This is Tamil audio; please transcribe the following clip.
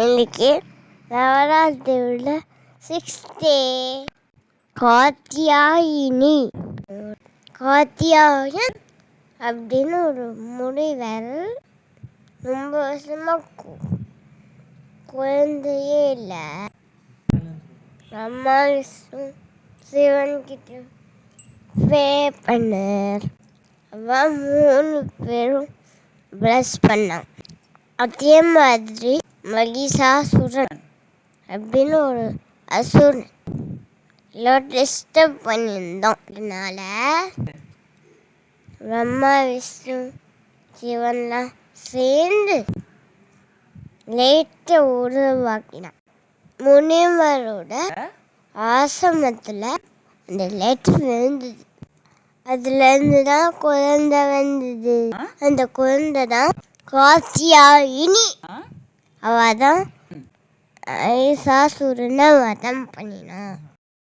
இன்னைக்கு நவராத்திரியில் 6th day காத்தியாயினி. காத்தியாயன் அப்படின்னு ஒரு முனிவர் ரொம்ப வருஷமாக குழந்தையே இல்லை. அம்மா விஷ்ணு சிவன் கிட்ட ப்ரே பண்ணார். அவன் 3 பேரும் ப்ளஸ் பண்ணான். அதே மாதிரி மகிஷாசுரன் அப்படின்னு ஒரு அசுரன் எல்லாம் டிஸ்டர்ப் பண்ணியிருந்தோம். அதனால பிரம்மா விஷ்ணு சிவன்லாம் சேர்ந்து லேட்டை உருவாக்கினான். முனிவரோட ஆசிரமத்தில் அந்த லேட்டர் விழுந்தது. அதுலேருந்து தான் குழந்தை வந்தது. அந்த குழந்தை தான் காத்தியாயினி. அவள் தான் மகிஷாசுரனை வதம் பண்ணினான்.